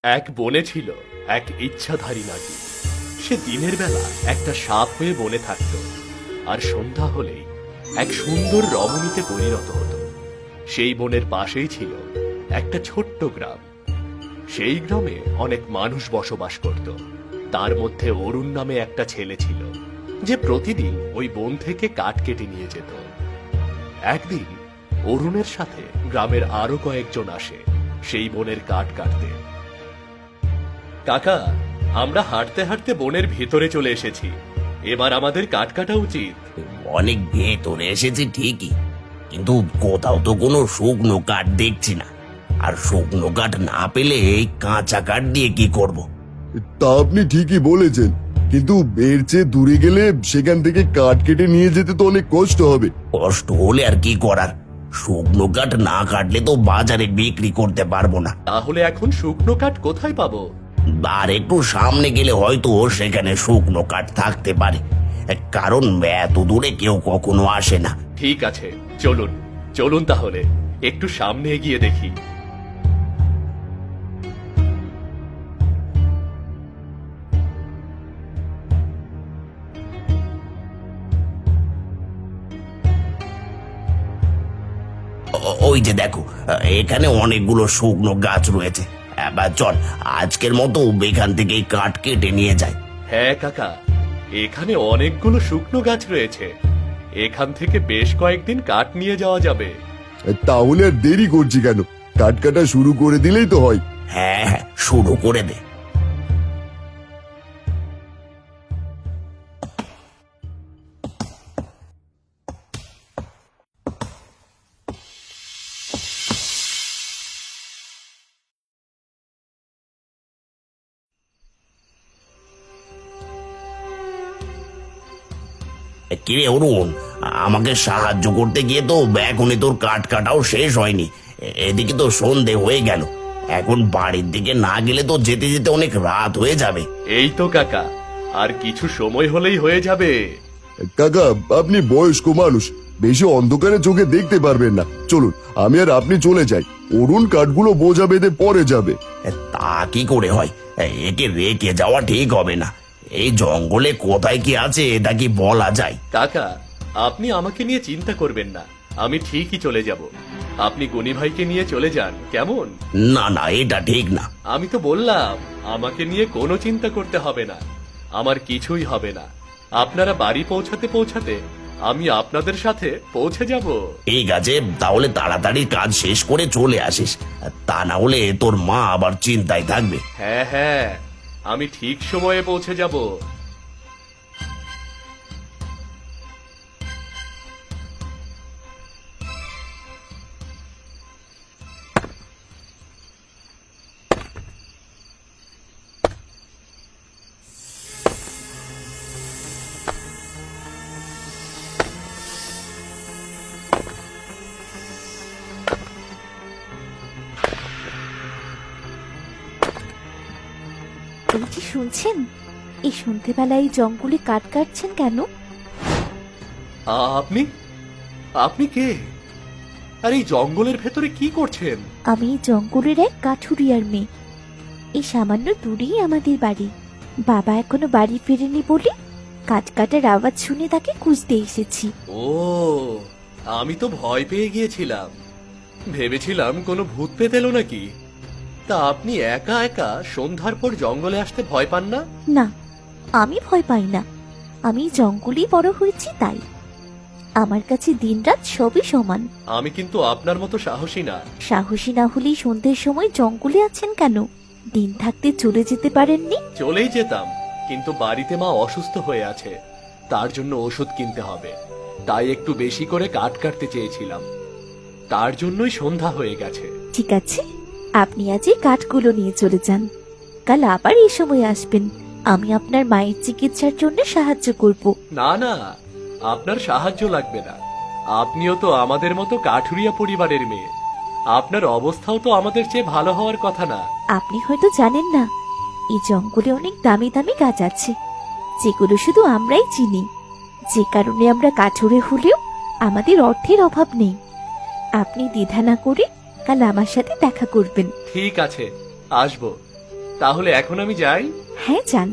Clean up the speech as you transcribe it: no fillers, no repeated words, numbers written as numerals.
এক বনে ছিল এক ইচ্ছাধারী নাগী। সে দিনের বেলা একটা সাপ হয়ে বনে থাকত, আর সন্ধ্যা হলেই এক সুন্দর রমণীতে পরিণত হতো। সেই বনের পাশেই ছিল একটা ছোট্ট গ্রাম। সেই গ্রামে অনেক মানুষ বসবাস করত। তার মধ্যে অরুণ নামে একটা ছেলে ছিল, যে প্রতিদিন ওই বন থেকে কাঠ কেটে নিয়ে যেত। একদিন অরুণের সাথে গ্রামের আরো কয়েকজন আসে সেই বনের কাঠ কাটতে। কাকা, আমরা হাঁটতে হাঁটতে বনের ভেতরে চলে এসেছি, এবার আমাদের কাঠ কাটা উচিত। অনেক ভেতরে এসেছি ঠিকই, কিন্তু কোথাও তো কোনো শুকনো কাঠ দেখছি না। আর শুকনো কাঠ না পেলে এই কাঁচা কাঠ দিয়ে কি করব? তা আপনি ঠিকই বলেছেন, কিন্তু এর চেয়ে দূরে গেলে সেখান থেকে কাঠ কেটে নিয়ে যেতে তো অনেক কষ্ট হবে। কষ্ট হলে আর কি করার, শুকনো কাঠ না কাটলে তো বাজারে বিক্রি করতে পারবো না। তাহলে এখন শুকনো কাঠ কোথায় পাবো? আর একটু সামনে গেলে হয়তো সেখানে শুকনো কাঠ থাকতে পারে, কারণ এত দূরে কেউ কখনো আসে না। ঠিক আছে, চলুন চলুন তাহলে একটু সামনে এগিয়ে দেখি। ওই যে দেখো, এখানে অনেকগুলো শুকনো গাছ রয়েছে। এবার চল, আজকের মতো এখান থেকে কাঠ কেটে নিয়ে যাই। হ্যাঁ কাকা, এখানে অনেকগুলো শুকনো গাছ রয়েছে, এখান থেকে বেশ কয়েকদিন কাঠ নিয়ে যাওয়া যাবে। তাহলে আর দেরি করছি কেন? কাঠ কাটা শুরু করে দিলেই তো হয়। হ্যাঁ হ্যাঁ, শুরু করে দে। কিরে অরুণ, আমাকে সাহায্য করতে গিয়ে তো এখনই তোর কাঠ কাটাও শেষ হয়নি। এদিকে তো সন্ধে হয়ে গেল, এখন বাড়ির দিকে না গেলে তো যেতে যেতে অনেক রাত হয়ে যাবে। এই তো কাকা, আর কিছু সময় হলেই হয়ে যাবে। কাকা, আপনি বয়স্ক মানুষ, বেশি অন্ধকারে চোখে দেখতে পারবেন না। চলুন, আমি আর আপনি চলে যাই। অরুণ কাঠগুলো বোঝা বেঁধে পরে যাবে। তা কি করে হয়? একে রেখে যাওয়া ঠিক হবে না। এই জঙ্গলে কোথায় কি আছে তা কি বলা যায়? কাকা, আপনি আমাকে নিয়ে চিন্তা করবেন না, আমি ঠিকই চলে যাব। আপনি গনি ভাইকে নিয়ে চলে যান, কেমন? না না, এটা ঠিক না। আমি তো বললাম আমাকে নিয়ে কোনো চিন্তা করতে হবে না, আমার কিছুই হবে না। আপনারা বাড়ি পৌঁছাতে পৌঁছাতে আমি আপনাদের সাথে পৌঁছে যাব। ঠিক আছে, তাহলে তাড়াতাড়ি কাজ শেষ করে চলে আসিস, তা না হলে তোর মা আবার চিন্তায় থাকবে। হ্যাঁ হ্যাঁ, আমি ঠিক সময়ে পৌঁছে যাব। এই যে শুনছেন, এই সন্ধ্যেবেলায় এই জঙ্গলে কাঠ কাটছেন কেন? আপনি আপনি কে? আর এই জঙ্গলের ভেতরে কি করছেন? আমি এই জঙ্গলের এক কাঠুরিয়ার মেয়ে। এই সামান্য দূরেই আমাদের বাড়ি। বাবা এখনো বাড়ি ফেরেনি বলে কাঠ কাটার আওয়াজ শুনে তাকে খুঁজতে এসেছি। ও, আমি তো ভয় পেয়ে গিয়েছিলাম, ভেবেছিলাম কোনো ভূত পেতে এলো নাকি। তা আপনি একা একা সন্ধ্যার পর জঙ্গলে আসতে ভয় পান না? না, আমি ভয় পাই না। আমি জঙ্গলেই বড় হয়েছি, তাই আমার কাছে দিনরাত সবই সমান। আমি কিন্তু আপনার মতো সাহসী না। সাহসী না হলেই সন্ধ্যের সময় জঙ্গলে আছেন কেন? দিন থাকতে চলে যেতে পারেননি? চলেই যেতাম, কিন্তু বাড়িতে মা অসুস্থ হয়ে আছে, তার জন্য ওষুধ কিনতে হবে, তাই একটু বেশি করে কাঠ কাটতে চেয়েছিলাম, তার জন্যই সন্ধ্যা হয়ে গেছে। ঠিক আছে, আপনি আজ এই কাঠগুলো নিয়ে চলে যান। কাল আবার এই সময় আসবেন, আমি আপনার মায়ের চিকিৎসার জন্য সাহায্য করব। না না, আপনার সাহায্য লাগবে না, আপনিও তো আমাদের মতো কাঠুরিয়া পরিবারের মেয়ে, আপনার অবস্থাও তো আমাদের চেয়ে ভালো হওয়ার কথা না? আপনি হয়তো জানেন না, এই জঙ্গলে অনেক দামি দামি গাছ আছে, যেগুলো শুধু আমরাই চিনি, যে কারণে আমরা কাঠুরে হলেও আমাদের অর্থের অভাব নেই। আপনি দ্বিধা না করে কাল আমার সাথে দেখা করবেন। ঠিক আছে, আসবো, তাহলে এখন আমি যাই। হ্যাঁ যান।